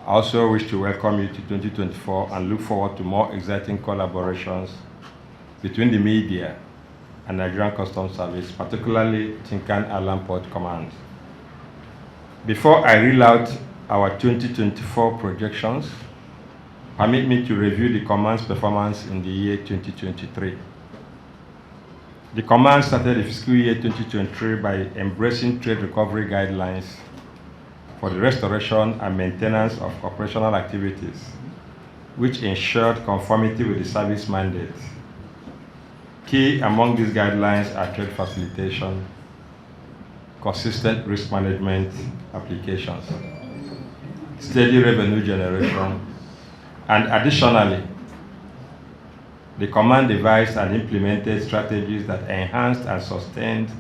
I also wish to welcome you to 2024 and look forward to more exciting collaborations between the media and Nigerian Customs Service, particularly TinCan Island Port Command. Before I reel out our 2024 projections, permit me to review the Command's performance in the year 2023. The Command started the fiscal year 2023 by embracing trade recovery guidelines for the restoration and maintenance of operational activities, which ensured conformity with the service mandate. Key among these guidelines are trade facilitation, consistent risk management applications, steady revenue generation, and additionally, the Command devised and implemented strategies that enhanced and sustained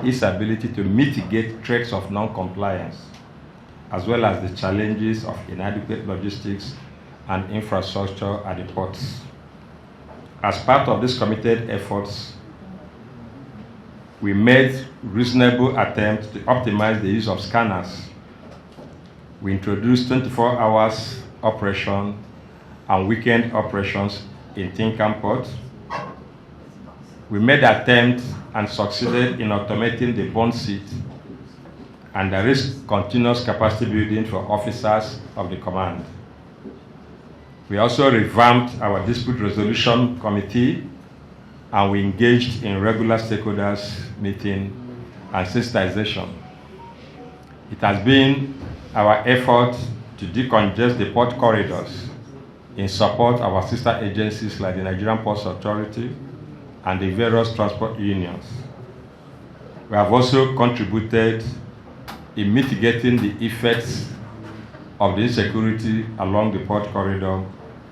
its ability to mitigate threats of non-compliance, as well as the challenges of inadequate logistics and infrastructure at the ports. As part of these committed efforts, we made reasonable attempts to optimize the use of scanners. We introduced 24 hours operation and weekend operations in TinCan Port. We made attempts and succeeded in automating the bond seat, and there is continuous capacity building for officers of the Command. We also revamped our dispute resolution committee, and we engaged in regular stakeholders meeting and sensitization. It has been our effort to decongest the port corridors in support of our sister agencies like the Nigerian Ports Authority and the various transport unions. We have also contributed in mitigating the effects of the insecurity along the port corridor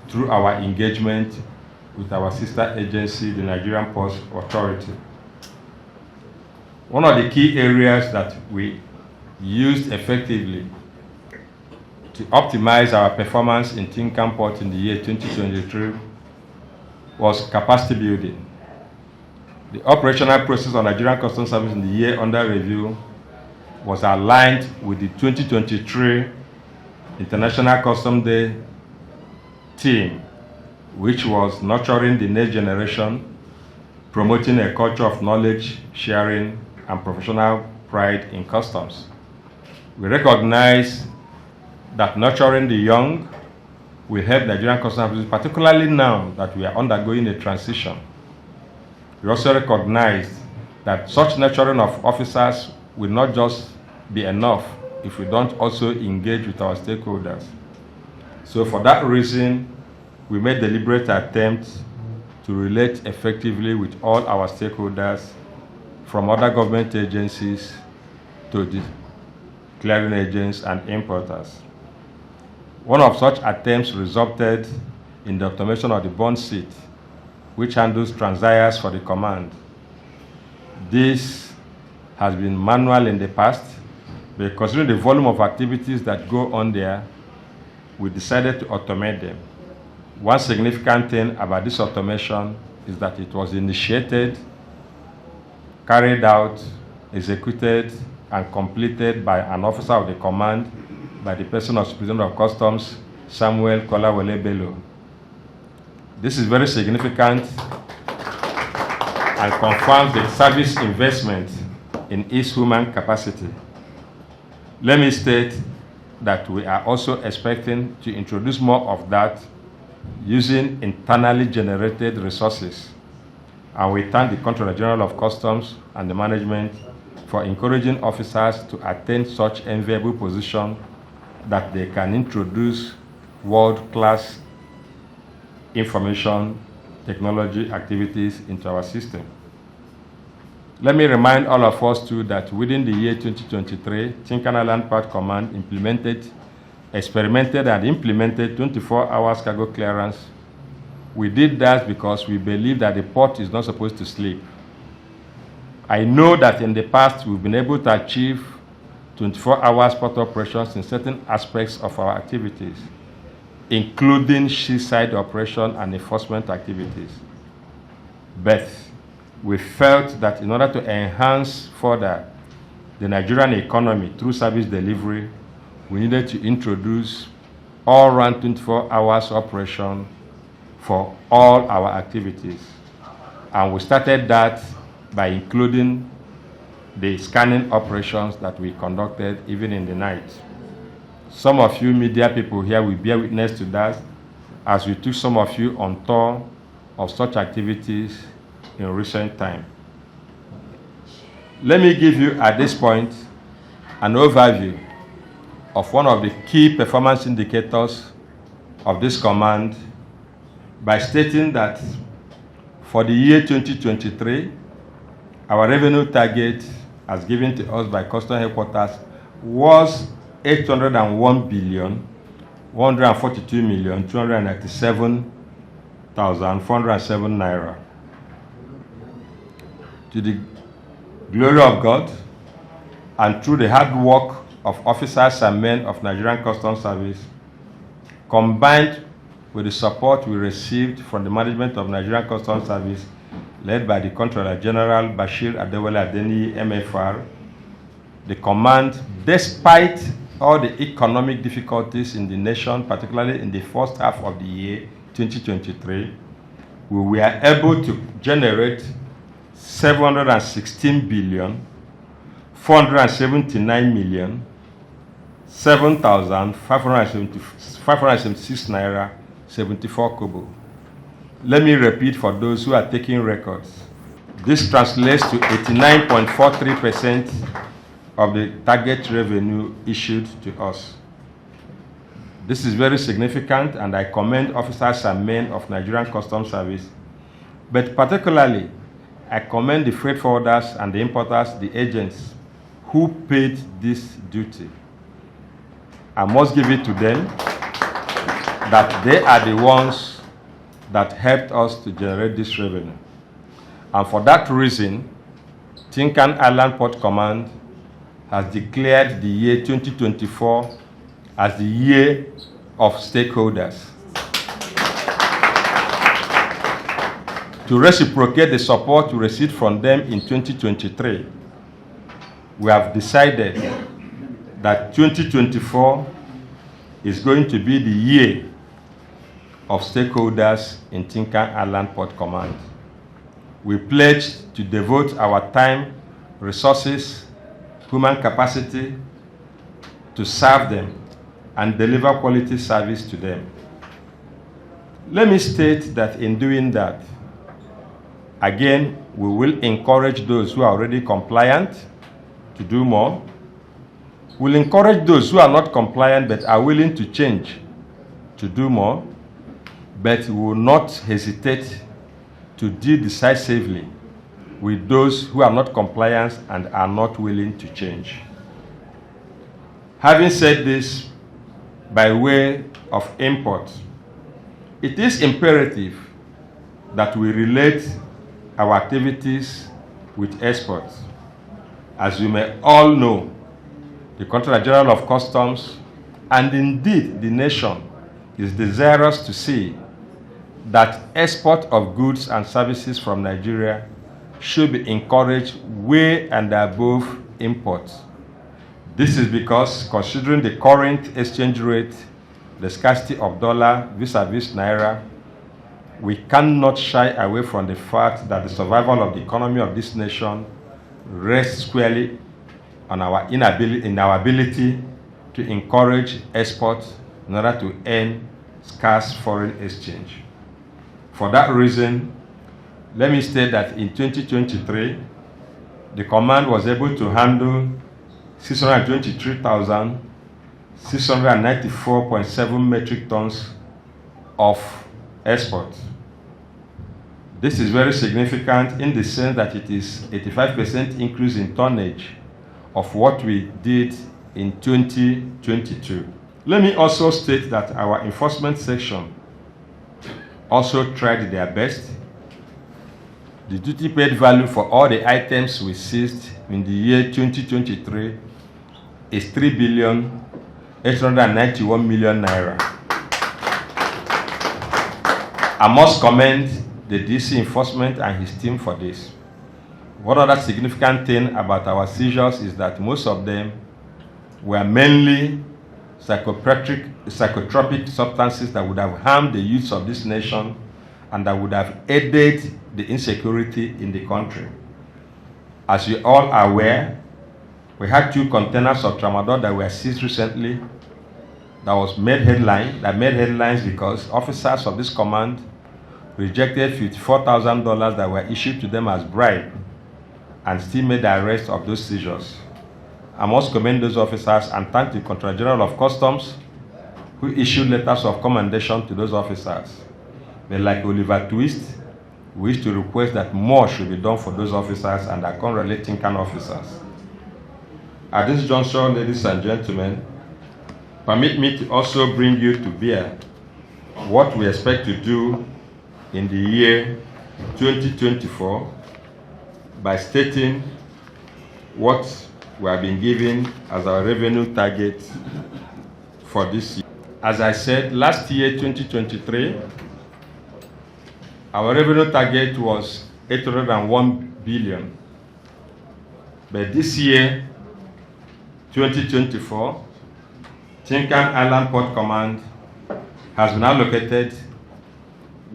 through our engagement with our sister agency, the Nigerian Ports Authority. One of the key areas that we used effectively to optimize our performance in TinCan Port in the year 2023 was capacity building. The operational process of Nigerian Customs Service in the year under review was aligned with the 2023 International Customs Day theme, which was nurturing the next generation, promoting a culture of knowledge sharing and professional pride in customs. We recognize that nurturing the young will help Nigerian Customs Service, particularly now that we are undergoing a transition. We also recognize that such nurturing of officers will not just be enough if we don't also engage with our stakeholders. So for that reason, we made deliberate attempts to relate effectively with all our stakeholders, from other government agencies to the clearing agents and importers. One of such attempts resulted in the automation of the bond seat, which handles transires for the Command. This has been manual in the past, but considering the volume of activities that go on there, we decided to automate them. One significant thing about this automation is that it was initiated, carried out, executed, and completed by an officer of the Command, by the person of Superintendent of Customs, Samuel Kolawole Bello. This is very significant and confirms the service investment in its human capacity. Let me state that we are also expecting to introduce more of that using internally generated resources. And we thank the Comptroller General of Customs and the management for encouraging officers to attain such enviable position that they can introduce world-class information technology activities into our system. Let me remind all of us too that within the year 2023, TinCan Island Port Command experimented and implemented 24 hours cargo clearance. We did that because we believe that the port is not supposed to sleep. I know that in the past we've been able to achieve 24 hours port operations in certain aspects of our activities, including seaside operation and enforcement activities. But we felt that in order to enhance further the Nigerian economy through service delivery, we needed to introduce all-round 24 hours operation for all our activities. And we started that by including the scanning operations that we conducted even in the night. Some of you media people here will bear witness to that, as we took some of you on tour of such activities in recent time. Let me give you at this point an overview of one of the key performance indicators of this command by stating that for the year 2023, our revenue target as given to us by Custom Headquarters was 801,142,297,407 naira. To the glory of God and through the hard work of officers and men of Nigerian Customs Service, combined with the support we received from the management of Nigerian Customs Service, led by the Comptroller General Bashir Adewale Adeniyi, MFR, the command, despite all the economic difficulties in the nation, particularly in the first half of the year 2023, we were able to generate 716,479,007,576 naira 74 kobo. Let me repeat for those who are taking records. This translates to 89.43% of the target revenue issued to us. This is very significant, and I commend officers and men of Nigerian Customs Service, but particularly I commend the freight forwarders and the importers, the agents who paid this duty. I must give it to them that they are the ones that helped us to generate this revenue. And for that reason, TinCan Island Port Command has declared the year 2024 as the year of stakeholders. To reciprocate the support we received from them in 2023, we have decided that 2024 is going to be the year of stakeholders in TinCan Island Port Command. We pledge to devote our time, resources, human capacity to serve them and deliver quality service to them. Let me state that in doing that, again, we will encourage those who are already compliant to do more. We'll encourage those who are not compliant but are willing to change to do more, but we will not hesitate to deal decisively with those who are not compliant and are not willing to change. Having said this, by way of import, it is imperative that we relate our activities with exports. As you may all know, the Comptroller General of Customs, and indeed the nation, is desirous to see that export of goods and services from Nigeria should be encouraged way and above imports. This is because, considering the current exchange rate, the scarcity of dollar vis-a-vis naira, we cannot shy away from the fact that the survival of the economy of this nation rests squarely on our ability to encourage exports in order to earn scarce foreign exchange. For that reason, let me state that in 2023, the command was able to handle 623,694.7 metric tons of exports. This is very significant in the sense that it is 85% increase in tonnage of what we did in 2022. Let me also state that our enforcement section also tried their best. The duty paid value for all the items we seized in the year 2023 is 3,891,000,000 naira. I must commend the DC enforcement and his team for this. One other significant thing about our seizures is that most of them were mainly psychotropic substances that would have harmed the youths of this nation and that would have aided the insecurity in the country. As you all are aware, we had 2 containers of tramadol that were seized recently that made headlines because officers of this command rejected $54,000 that were issued to them as bribe and still made the arrest of those seizures. I must commend those officers and thank the Controller General of Customs who issued letters of commendation to those officers. But like Oliver Twist, we wish to request that more should be done for those officers and their correlating TinCan officers. At this juncture, ladies and gentlemen, permit me to also bring you to bear what we expect to do in the year 2024 by stating what we have been given as our revenue target for this year. As I said, last year, 2023, our revenue target was 801 billion. But this year, 2024, TinCan Island Port Command has been allocated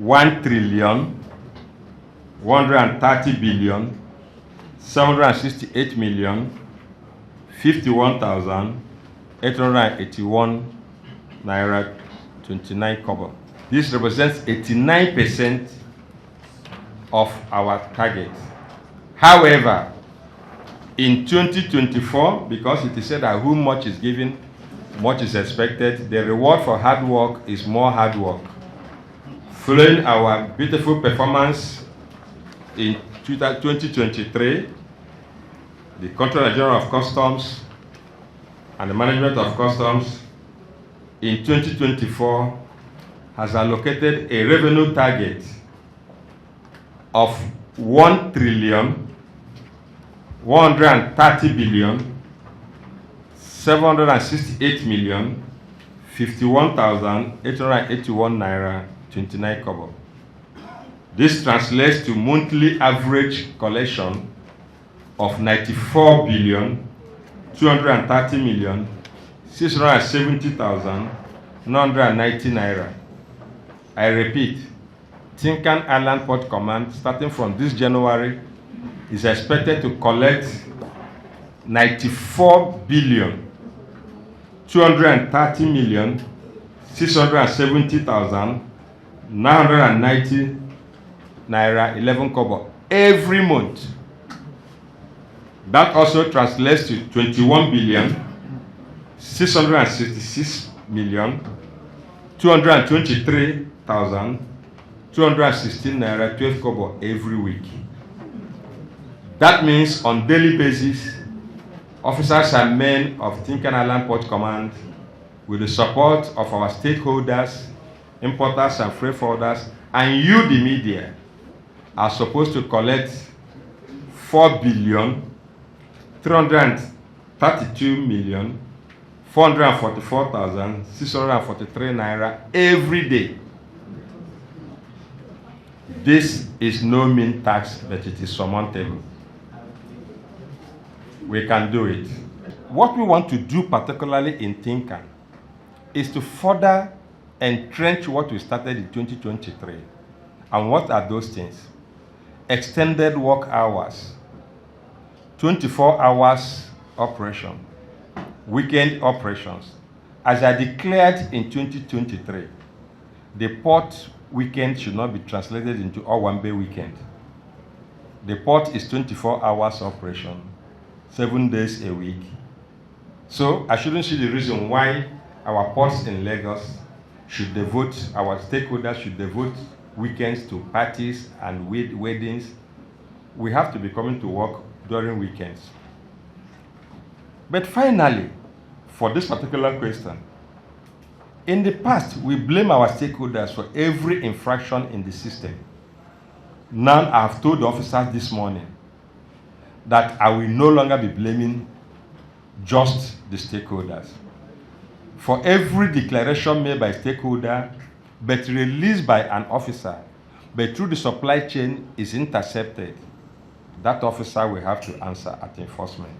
1,130,768,051,881 naira 29 kobo. This represents 89% of our target. However, in 2024, because it is said that who much is given, much is expected, the reward for hard work is more hard work. Following our beautiful performance in 2023, the Controller General of Customs and the Management of Customs in 2024 has allocated a revenue target of 1,130,768,051,881 naira 29 kobo. This translates to monthly average collection of 94,230,670,990 naira. I repeat, TinCan Island Port Command, starting from this January, is expected to collect 94,230,670,990 naira 11 kobo every month. That also translates to 21,666,223,216 naira 12 kobo every week. That means on daily basis, officers and men of TinCan Island Port Command, with the support of our stakeholders, importers and freight forwarders, and you, the media, are supposed to collect 4,332,444,643 naira every day. This is no mean task, but it is surmountable. We can do it. What we want to do, particularly in TinCan, is to further entrench what we started in 2023. And what are those things? Extended work hours, 24 hours operation, weekend operations. As I declared in 2023, the port weekend should not be translated into Owambe weekend. The port is 24 hours operation, 7 days a week. So I shouldn't see the reason why our ports in Lagos should devote, our stakeholders should devote weekends to parties and weddings. We have to be coming to work during weekends. But finally, for this particular question, in the past, we blame our stakeholders for every infraction in the system. Now, I have told the officers this morning that I will no longer be blaming just the stakeholders. For every declaration made by a stakeholder, but released by an officer, but through the supply chain is intercepted, that officer will have to answer at enforcement.